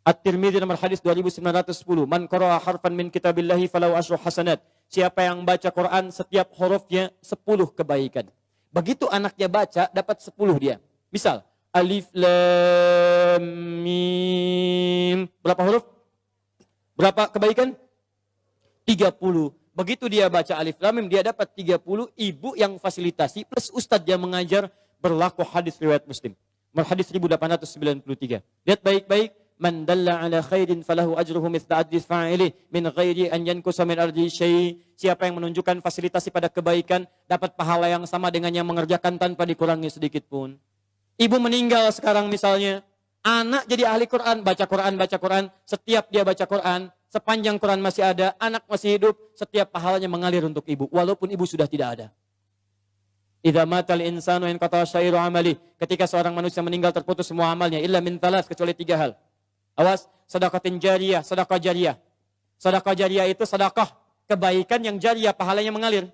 At-Tirmidzi nomor hadis 2910. Man qara'a harfan min kitabillahi falahu asyru hasanat. Siapa yang baca Quran setiap hurufnya 10 kebaikan. Begitu anaknya baca dapat 10 dia. Misal alif lam mim. Berapa huruf? Berapa kebaikan? 30. Begitu dia baca alif lam mim dia dapat 30. Ibu yang fasilitasi plus ustadz yang mengajar berlaku hadis riwayat Muslim. Nomor hadis 1893. Lihat baik-baik. Man dalla ala khairin falahu ajruhu mithla ajri fa'ilih min ghairi an yankusa min ardi syai'. Siapa yang menunjukkan fasilitasi pada kebaikan dapat pahala yang sama dengan yang mengerjakan tanpa dikurangi sedikit pun. Ibu meninggal sekarang misalnya, anak jadi ahli Quran, baca Quran, setiap dia baca Quran, sepanjang Quran masih ada, anak masih hidup, setiap pahalanya mengalir untuk ibu walaupun ibu sudah tidak ada. Idza matal insanu inqata syairu amali. Ketika seorang manusia meninggal terputus semua amalnya illa min talas, kecuali 3 hal. Awas, sedekatin jariyah, sedekah jariyah. Sedekah jariyah itu sedekah kebaikan yang jariyah, pahalanya mengalir.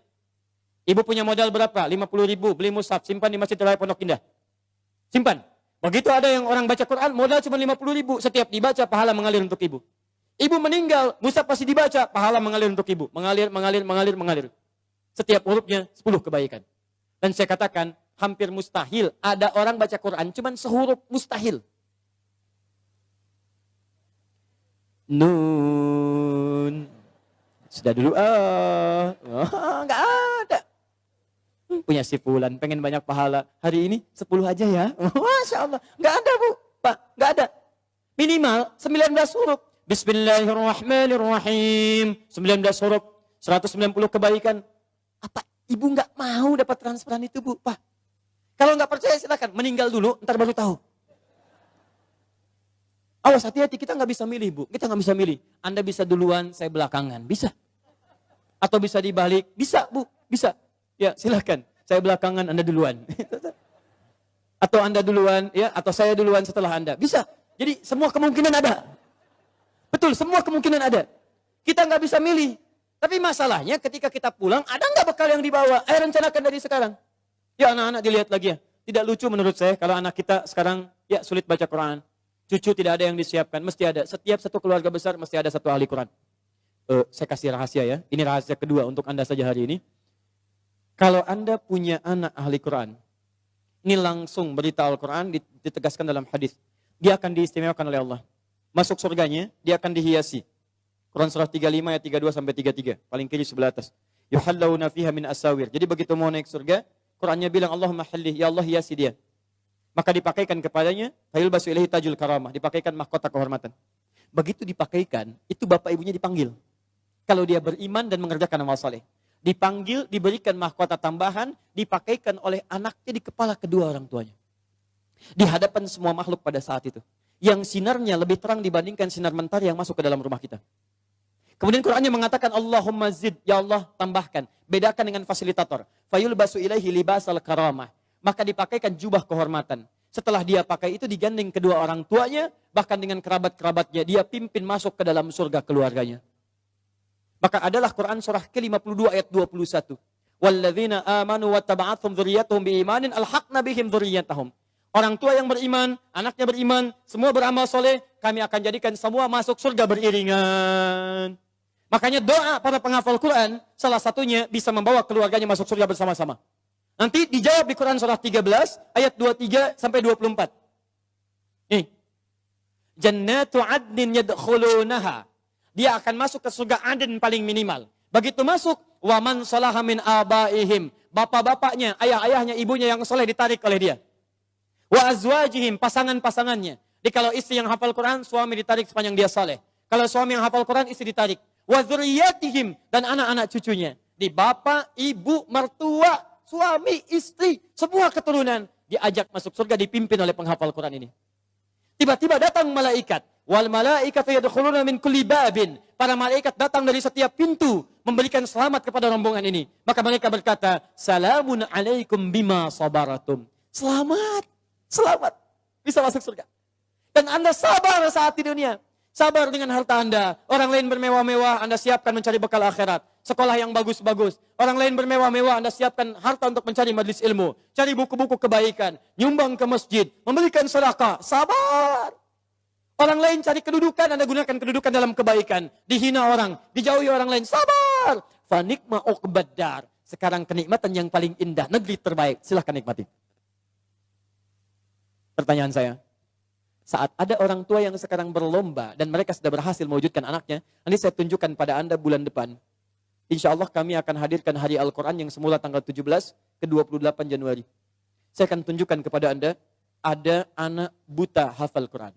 Ibu punya modal berapa? 50.000, beli mushaf, simpan di Masjid Raya Pondok Indah. Simpan. Begitu ada yang orang baca Quran, modal cuma 50.000, setiap dibaca pahala mengalir untuk ibu. Ibu meninggal, mushaf pasti dibaca, pahala mengalir untuk ibu. Mengalir. Setiap hurufnya 10 kebaikan. Dan saya katakan, hampir mustahil ada orang baca Quran cuman sehuruf, mustahil. Nun. Sudah dulu, nggak ada. Punya si Fulan, pengen banyak pahala. Hari ini 10 aja ya. Masya Allah. Nggak ada, Bu. Pak, nggak ada. Minimal 19 huruf. Bismillahirrahmanirrahim. 19 huruf. 190 kebaikan. Apa ibu nggak mau dapat transferan itu, Bu? Pak. Kalau nggak percaya silakan. Meninggal dulu, ntar baru tahu. Awas, hati-hati. Kita nggak bisa milih, Bu. Kita nggak bisa milih. Anda bisa duluan, saya belakangan. Bisa. Atau bisa dibalik. Bisa, Bu. Bisa. Ya, silakan. Saya belakangan, Anda duluan. Atau Anda duluan, ya, atau saya duluan setelah Anda. Bisa. Jadi semua kemungkinan ada. Betul, semua kemungkinan ada. Kita nggak bisa milih. Tapi masalahnya ketika kita pulang, ada nggak bekal yang dibawa? Ayo rencanakan dari sekarang. Ya anak-anak dilihat lagi ya. Tidak lucu menurut saya kalau anak kita sekarang ya sulit baca Quran. Cucu tidak ada yang disiapkan, mesti ada. Setiap satu keluarga besar mesti ada satu ahli Quran. Saya kasih rahasia ya. Ini rahasia kedua untuk Anda saja hari ini. Kalau Anda punya anak ahli Quran, ini langsung berita Al-Quran ditegaskan dalam hadis. Dia akan diistimewakan oleh Allah. Masuk surganya, dia akan dihiasi. Quran surah 35 ayat 32 sampai 33. Paling kiri sebelah atas. Yuhallawna fiha min asawir. Jadi begitu mau naik surga, Qurannya bilang Allahumma hallih, ya Allah hiasi dia. Maka dipakaikan kepadanya, fayulbasu ilaihi tajul karamah. Dipakaikan mahkota kehormatan. Begitu dipakaikan, itu bapak ibunya dipanggil. Kalau dia beriman dan mengerjakan amal saleh. Dipanggil, diberikan mahkota tambahan, dipakaikan oleh anaknya di kepala kedua orang tuanya. Di hadapan semua makhluk pada saat itu. Yang sinarnya lebih terang dibandingkan sinar mentari yang masuk ke dalam rumah kita. Kemudian Qurannya mengatakan, Allahumma zid, ya Allah tambahkan. Bedakan dengan fasilitator. Fayulbasu ilaihi libasal karamah. Maka dipakaikan jubah kehormatan. Setelah dia pakai itu digandeng kedua orang tuanya, bahkan dengan kerabat-kerabatnya. Dia pimpin masuk ke dalam surga keluarganya. Maka adalah Quran surah ke-52 ayat 21. Walladzina amanu wattaba'athum dzurriyyatuhum biimanin alhaqna bihim dzurriyyatahum. Orang tua yang beriman, anaknya beriman, semua beramal soleh, kami akan jadikan semua masuk surga beriringan. Makanya doa para penghafal Quran, salah satunya bisa membawa keluarganya masuk surga bersama-sama. Nanti dijawab di Quran surah 13 ayat 23 sampai 24. Nih. Jannatu adnin yadkhulunaha. Dia akan masuk ke surga Aden paling minimal. Begitu masuk, waman salaha min abaihim. Bapak-bapaknya, ayah-ayahnya, ibunya yang soleh ditarik oleh dia. Wa azwajihim, pasangan-pasangannya. Jadi kalau istri yang hafal Quran, suami ditarik sepanjang dia soleh. Kalau suami yang hafal Quran, istri ditarik. Wa dzurriyyatihim, dan anak-anak cucunya. Di bapak, ibu, mertua, suami, istri, semua keturunan diajak masuk surga dipimpin oleh penghafal Quran ini. Tiba-tiba datang malaikat. Wal malaikatu yadkhuluna min kulli babin. Para malaikat datang dari setiap pintu memberikan selamat kepada rombongan ini. Maka mereka berkata, "Salamun alaikum bima sabaratum." Selamat, selamat. Bisa masuk surga. Dan Anda sabar saat di dunia. Sabar dengan harta Anda. Orang lain bermewah-mewah, Anda siapkan mencari bekal akhirat. Sekolah yang bagus-bagus. Orang lain bermewah-mewah, Anda siapkan harta untuk mencari majlis ilmu. Cari buku-buku kebaikan. Nyumbang ke masjid. Memberikan sedekah. Sabar. Orang lain cari kedudukan, Anda gunakan kedudukan dalam kebaikan. Dihina orang, dijauhi orang lain. Sabar. Fanikma uqbaddar. Sekarang kenikmatan yang paling indah. Negeri terbaik. Silahkan nikmati. Pertanyaan saya. Saat ada orang tua yang sekarang berlomba dan mereka sudah berhasil mewujudkan anaknya, nanti saya tunjukkan pada Anda bulan depan. Insya Allah kami akan hadirkan Hari Al-Quran yang semula tanggal 17 ke 28 Januari. Saya akan tunjukkan kepada Anda, ada anak buta hafal Quran.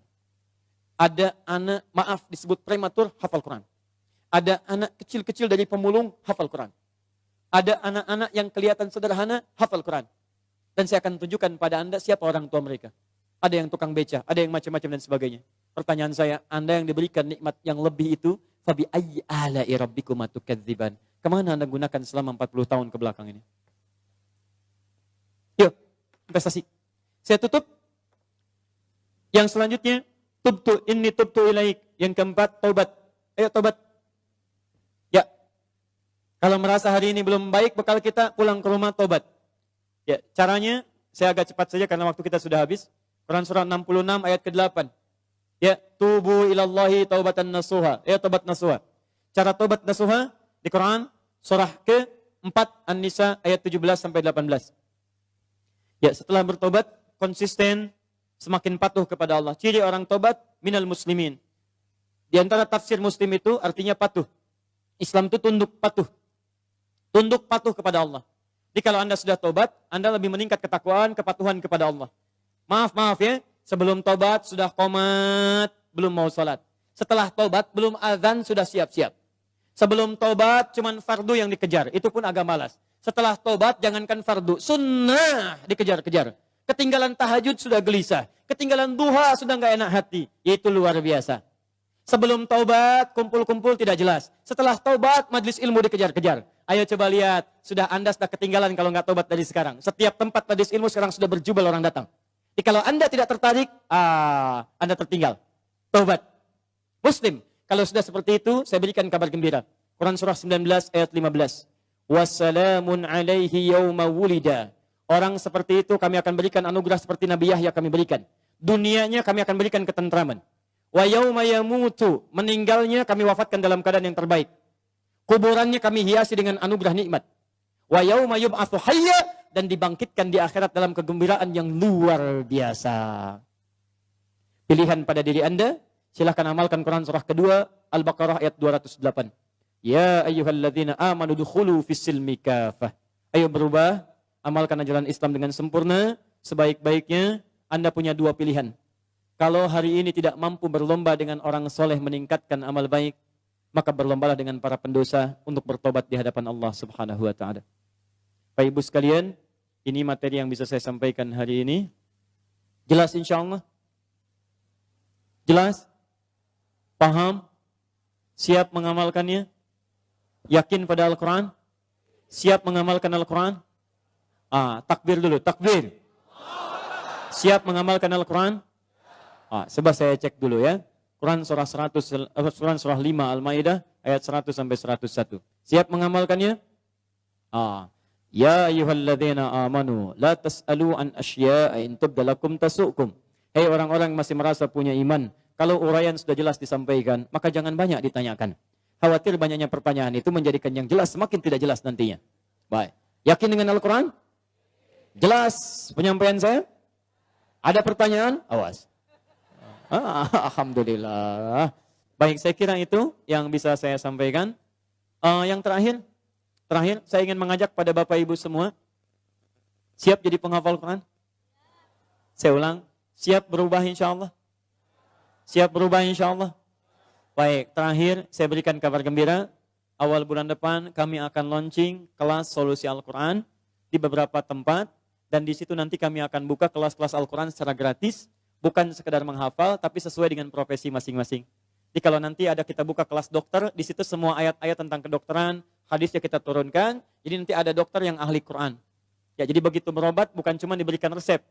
Ada anak, maaf disebut prematur hafal Quran. Ada anak kecil-kecil dari pemulung hafal Quran. Ada anak-anak yang kelihatan sederhana hafal Quran. Dan saya akan tunjukkan pada Anda siapa orang tua mereka. Ada yang tukang beca, ada yang macam-macam dan sebagainya. Pertanyaan saya, Anda yang diberikan nikmat yang lebih itu, fabi ayyi ala'i rabbikuma tukadziban. Kemana Anda gunakan selama 40 tahun ke belakang ini? Yuk, investasi. Saya tutup. Yang selanjutnya, tubtu ilaik. Yang keempat, taubat. Ayo taubat. Ya. Kalau merasa hari ini belum baik bekal kita, pulang ke rumah taubat. Ya, caranya saya agak cepat saja karena waktu kita sudah habis. Quran surah 66 ayat ke-8. Ya, tubu ilallahi taubatan nasuha. Ya, taubat nasuha. Cara taubat nasuha di Quran surah ke-4 An-Nisa ayat 17 sampai 18. Ya, setelah bertobat, konsisten, semakin patuh kepada Allah. Ciri orang tobat, minal muslimin. Di antara tafsir muslim itu artinya patuh. Islam itu tunduk patuh. Tunduk patuh kepada Allah. Jadi kalau Anda sudah tobat, Anda lebih meningkat ketakwaan, kepatuhan kepada Allah. Maaf ya, sebelum tobat sudah qomat, belum mau salat. Setelah tobat, belum azan, sudah siap-siap. Sebelum tobat, cuman fardu yang dikejar. Itu pun agak malas. Setelah tobat, jangankan fardu, sunnah dikejar-kejar. Ketinggalan tahajud sudah gelisah. Ketinggalan duha sudah nggak enak hati. Itu luar biasa. Sebelum taubat, kumpul-kumpul tidak jelas. Setelah taubat, majelis ilmu dikejar-kejar. Ayo coba lihat, Anda sudah ketinggalan kalau nggak taubat dari sekarang. Setiap tempat majelis ilmu sekarang sudah berjubel orang datang. Jadi kalau Anda tidak tertarik, Anda tertinggal. Taubat. Muslim, kalau sudah seperti itu, saya berikan kabar gembira. Quran surah 19 ayat 15. Wassalamun alaihi yawma wulida. Orang seperti itu kami akan berikan anugerah seperti Nabi Yahya kami berikan. Dunianya kami akan berikan ketentraman. Wa yauma yamutu, meninggalnya kami wafatkan dalam keadaan yang terbaik. Kuburannya kami hiasi dengan anugerah nikmat. Wa yauma yub'atsu hayya, dan dibangkitkan di akhirat dalam kegembiraan yang luar biasa. Pilihan pada diri Anda, silahkan amalkan Quran surah kedua Al-Baqarah ayat 208. Ya ayyuhalladzina amanu dukhulu fis-silmi kafah. Ayo berubah, amalkan ajaran Islam dengan sempurna, sebaik-baiknya. Anda punya dua pilihan. Kalau hari ini tidak mampu berlomba dengan orang soleh meningkatkan amal baik, maka berlombalah dengan para pendosa untuk bertobat di hadapan Allah Subhanahu wa taala. Bapak Ibu sekalian, ini materi yang bisa saya sampaikan hari ini. Jelas insyaallah? Jelas? Paham? Siap mengamalkannya? Yakin pada Al-Quran? Siap mengamalkan Al-Quran? Takbir dulu, takbir. Siap mengamalkan Al-Quran? Coba saya cek dulu ya. Quran surah 5 Al-Maidah ayat 100 sampai 101. Siap mengamalkannya? Ya ayyuhalladzina amanu la tas'alu an asya'a in tubda lakum tasu'kum. Hei orang-orang yang masih merasa punya iman, kalau uraian sudah jelas disampaikan, maka jangan banyak ditanyakan. Khawatir banyaknya pertanyaan itu menjadikan yang jelas semakin tidak jelas nantinya. Baik. Yakin dengan Al-Quran? Jelas penyampaian saya? Ada pertanyaan? Awas. Alhamdulillah. Baik, saya kira itu yang bisa saya sampaikan. Yang terakhir, saya ingin mengajak pada Bapak Ibu semua, siap jadi penghafal Quran? Saya ulang, siap berubah insya Allah? Siap berubah insya Allah? Baik, terakhir saya berikan kabar gembira. Awal bulan depan kami akan launching kelas solusi Al-Quran di beberapa tempat. Dan di situ nanti kami akan buka kelas-kelas Al-Quran secara gratis. Bukan sekedar menghafal, tapi sesuai dengan profesi masing-masing. Jadi kalau nanti ada kita buka kelas dokter, di situ semua ayat-ayat tentang kedokteran, hadisnya kita turunkan. Jadi nanti ada dokter yang ahli Quran. Ya, jadi begitu berobat bukan cuma diberikan resep.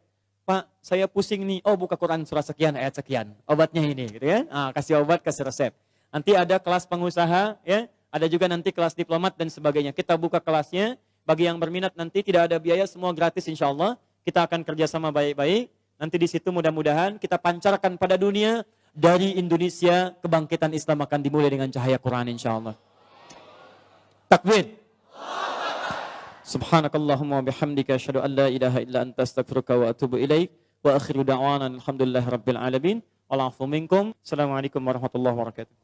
Pak, saya pusing nih. Oh, buka Quran surah sekian, ayat sekian. Obatnya ini, gitu ya. Kasih obat, kasih resep. Nanti ada kelas pengusaha, ya. Ada juga nanti kelas diplomat dan sebagainya. Kita buka kelasnya. Bagi yang berminat nanti tidak ada biaya, semua gratis insya Allah. Kita akan kerjasama baik-baik. Nanti di situ mudah-mudahan kita pancarkan pada dunia, dari Indonesia kebangkitan Islam akan dimulai dengan cahaya Quran insya Allah. Takbir. Subhanakallahumma wa bihamdika asyhadu an la ilaha illa anta astaghfiruka wa atubu ilaik. Wa akhiru da'wana alhamdulillahi rabbil alamin. Wal 'afwu minkum. Assalamualaikum warahmatullahi wabarakatuh.